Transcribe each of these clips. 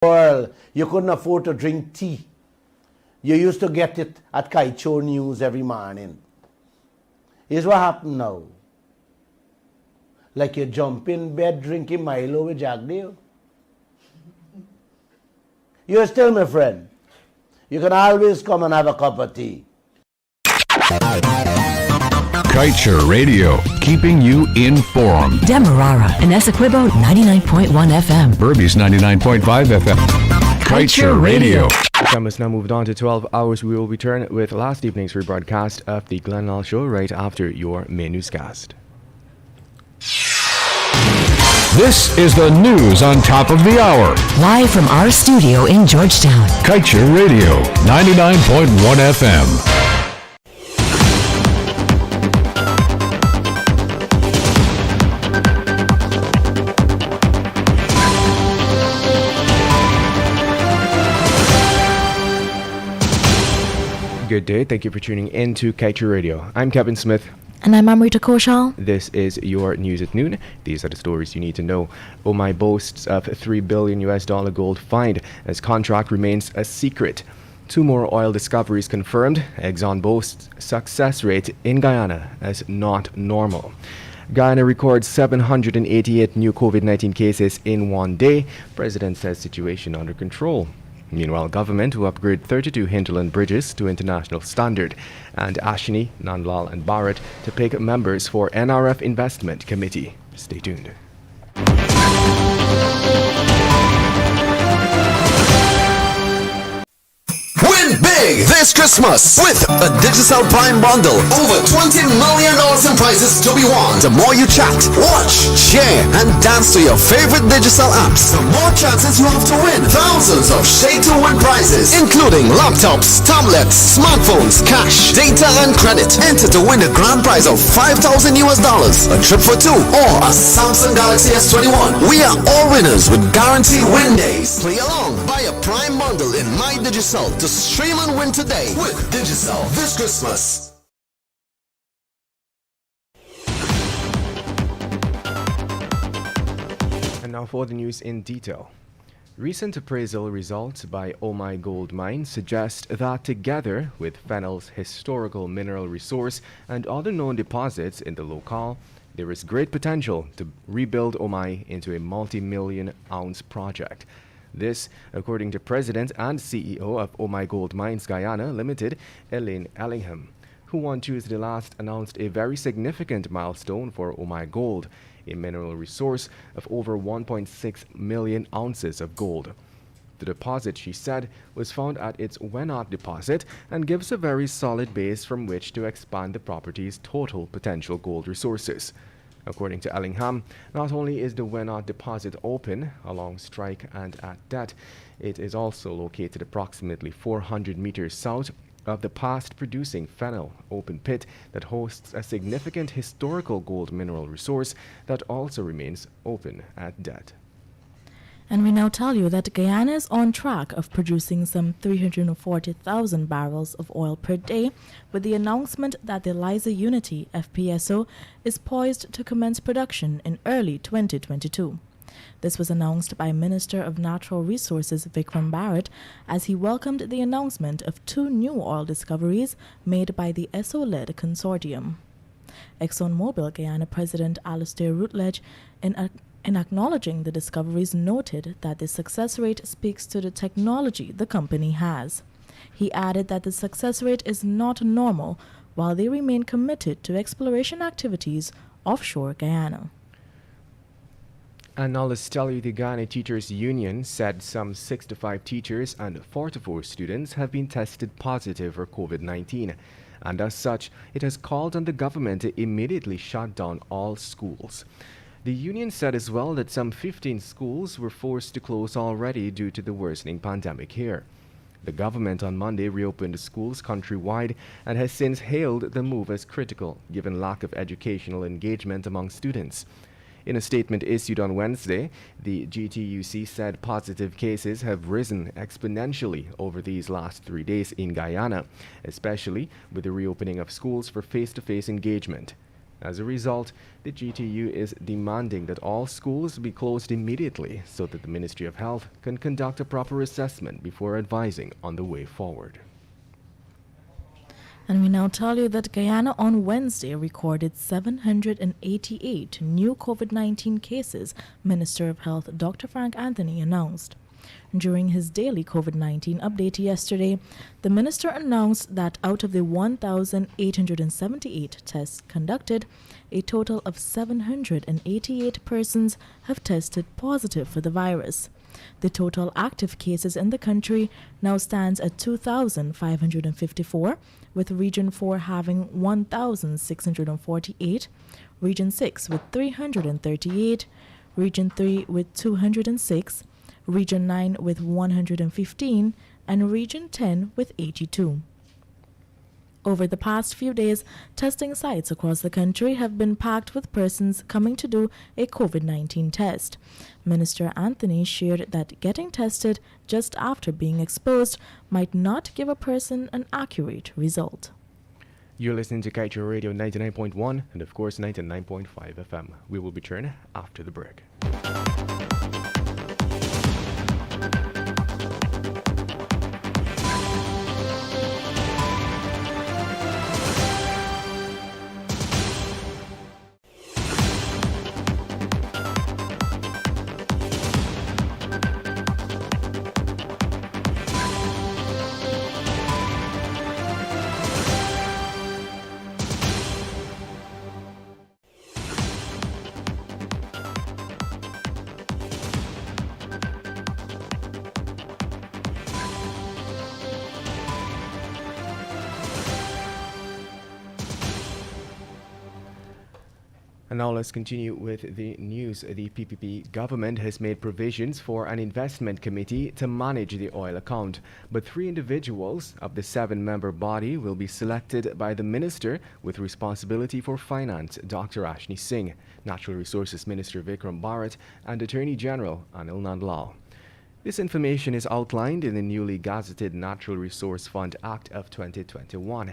world, you couldn't afford to drink tea. You used to get it at Kaieteur News every morning. Here's what happened now. Like you jump in bed drinking Milo with Jack Dale. You're still my friend. You can always come and have a cup of tea. Kaieteur Radio, keeping you informed. Demerara and Essequibo 99.1 FM. Burbies 99.5 FM. Kaieteur Radio. Time has now moved on to 12 hours. We will return with last evening's rebroadcast of the Glenn Lal Show right after your main newscast. This is the news on top of the hour. Live from our studio in Georgetown. Kaieteur Radio, 99.1 FM. Good day. Thank you for tuning in to Kaieteur Radio. I'm Kevin Smith. And I'm Amrita Koshal. This is your news at noon. These are the stories you need to know. OMI boasts of $3 billion gold find as contract remains a secret. 2 more oil discoveries confirmed. Exxon boasts success rate in Guyana as not normal. Guyana records 788 new COVID-19 cases in one day. President says situation under control. Meanwhile, government to upgrade 32 hinterland bridges to international standard, and Ashini, Nandlal and Bharat to pick members for NRF Investment Committee. Stay tuned. Win big this Christmas with a Digicel Prime bundle. Over $20 million in prizes to be won. The more you chat, watch, share, and dance to your favorite Digicel apps, the more chances you have to win thousands of shade-to-win prizes, including laptops, tablets, smartphones, cash, data, and credit. Enter to win a grand prize of $5,000 a trip for 2, or a Samsung Galaxy S21. We are all winners with guaranteed win days. Play along, buy a Prime bundle in My Digicel to stream and win today with Digicel this Christmas. And now for the news in detail. Recent appraisal results by OMI Gold Mine suggest that together with Fennel's historical mineral resource and other known deposits in the locale, there is great potential to rebuild OMI into a multi-million ounce project. This, according to President and CEO of OMI Gold Mines Guyana Limited, Elaine Ellingham, who on Tuesday last announced a very significant milestone for OMI Gold, a mineral resource of over 1.6 million ounces of gold. The deposit, she said, was found at its Wenat deposit and gives a very solid base from which to expand the property's total potential gold resources. According to Ellingham, not only is the Wenat deposit open along strike and at depth, it is also located approximately 400 meters south of the past producing Fennel open pit that hosts a significant historical gold mineral resource that also remains open at depth. And we now tell you that Guyana is on track of producing some 340,000 barrels of oil per day, with the announcement that the Liza Unity FPSO is poised to commence production in early 2022. This was announced by Minister of Natural Resources Vikram Bharat as he welcomed the announcement of 2 new oil discoveries made by the ESSO-led consortium. ExxonMobil Guyana President Alastair Routledge, in acknowledging the discoveries, noted that the success rate speaks to the technology the company has. He added that the success rate is not normal, while they remain committed to exploration activities offshore Guyana. And now let's tell you the Guyana Teachers Union said some 65 teachers and 44 students have been tested positive for COVID-19. And as such, it has called on the government to immediately shut down all schools. The union said as well that some 15 schools were forced to close already due to the worsening pandemic here. The government on Monday reopened schools countrywide and has since hailed the move as critical, given lack of educational engagement among students. In a statement issued on Wednesday, the GTUC said positive cases have risen exponentially over these last 3 days in Guyana, especially with the reopening of schools for face-to-face engagement. As a result, the GTU is demanding that all schools be closed immediately so that the Ministry of Health can conduct a proper assessment before advising on the way forward. And we now tell you that Guyana on Wednesday recorded 788 new COVID-19 cases, Minister of Health Dr. Frank Anthony announced. During his daily COVID-19 update yesterday, the minister announced that out of the 1,878 tests conducted, a total of 788 persons have tested positive for the virus. The total active cases in the country now stands at 2,554, with Region 4 having 1,648, Region 6 with 338, Region 3 with 206, Region 9 with 115, and Region 10 with 82. Over the past few days, testing sites across the country have been packed with persons coming to do a COVID-19 test. Minister Anthony shared that getting tested just after being exposed might not give a person an accurate result. You're listening to Kaieteur Radio 99.1 and of course 99.5 FM. We will return after the break. And now let's continue with the news. The PPP government has made provisions for an investment committee to manage the oil account, but 3 individuals of the 7-member body will be selected by the minister with responsibility for finance, Dr. Ashni Singh, Natural Resources Minister Vikram Bharat, and Attorney General Anil Nandlal. This information is outlined in the newly gazetted Natural Resource Fund Act of 2021.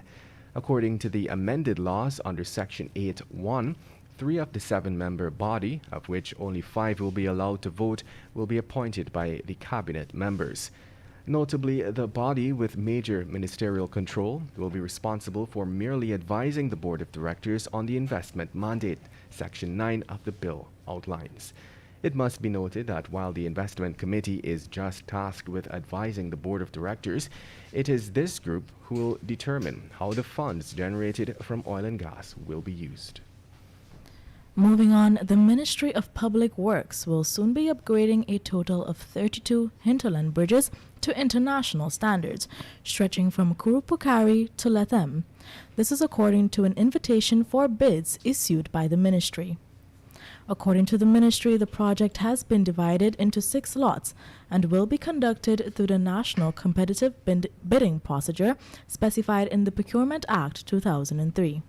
According to the amended laws under Section 8(1), 3 of the 7-member body, of which only 5 will be allowed to vote, will be appointed by the cabinet members. Notably, the body with major ministerial control will be responsible for merely advising the board of directors on the investment mandate, Section 9 of the bill outlines. It must be noted that while the investment committee is just tasked with advising the board of directors, it is this group who will determine how the funds generated from oil and gas will be used. Moving on, the Ministry of Public Works will soon be upgrading a total of 32 hinterland bridges to international standards, stretching from Kurupukari to Lethem. This is according to an invitation for bids issued by the ministry. According to the ministry, the project has been divided into 6 lots and will be conducted through the National Competitive Bidding Procedure specified in the Procurement Act 2003.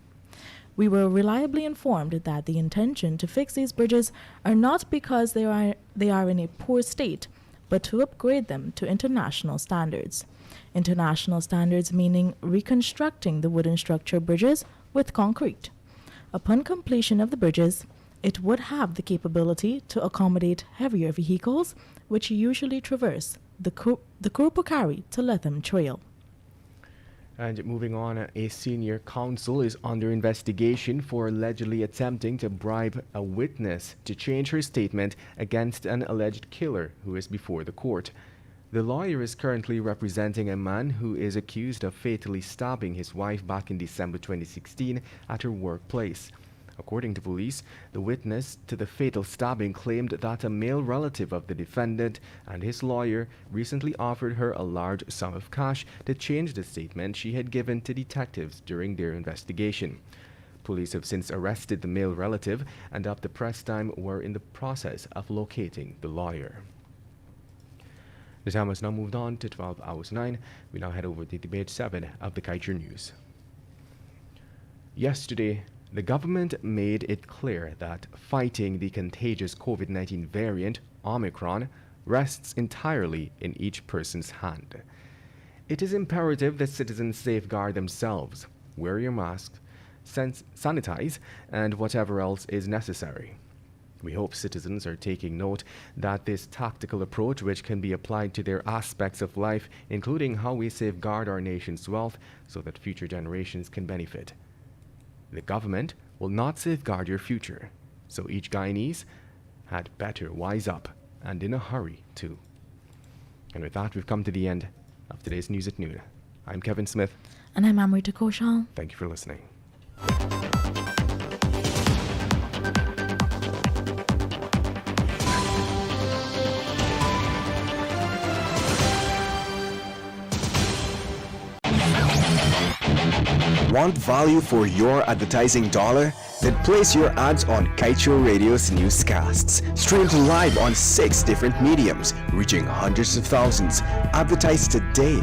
We were reliably informed that the intention to fix these bridges are not because they are in a poor state, but to upgrade them to international standards. International standards meaning reconstructing the wooden structure bridges with concrete. Upon completion of the bridges, it would have the capability to accommodate heavier vehicles, which usually traverse the Kurupukari to Lethem Trail. And moving on, a senior counsel is under investigation for allegedly attempting to bribe a witness to change her statement against an alleged killer who is before the court. The lawyer is currently representing a man who is accused of fatally stabbing his wife back in December 2016 at her workplace. According to police, the witness to the fatal stabbing claimed that a male relative of the defendant and his lawyer recently offered her a large sum of cash to change the statement she had given to detectives during their investigation. Police have since arrested the male relative and up to press time were in the process of locating the lawyer. The time has now moved on to 12 hours 9. We now head over to debate 7 of the Kaieteur News. Yesterday, the government made it clear that fighting the contagious COVID-19 variant, Omicron, rests entirely in each person's hand. It is imperative that citizens safeguard themselves, wear your mask, sanitize, and whatever else is necessary. We hope citizens are taking note that this tactical approach, which can be applied to their aspects of life, including how we safeguard our nation's wealth so that future generations can benefit. The government will not safeguard your future, so each Guyanese had better wise up, and in a hurry too. And with that, we've come to the end of today's News at Noon. I'm Kevin Smith. And I'm Amrita Koshal. Thank you for listening. Want value for your advertising dollar? Then place your ads on Kaieteur Radio's newscasts. Streamed live on 6 different mediums, reaching hundreds of thousands. Advertise today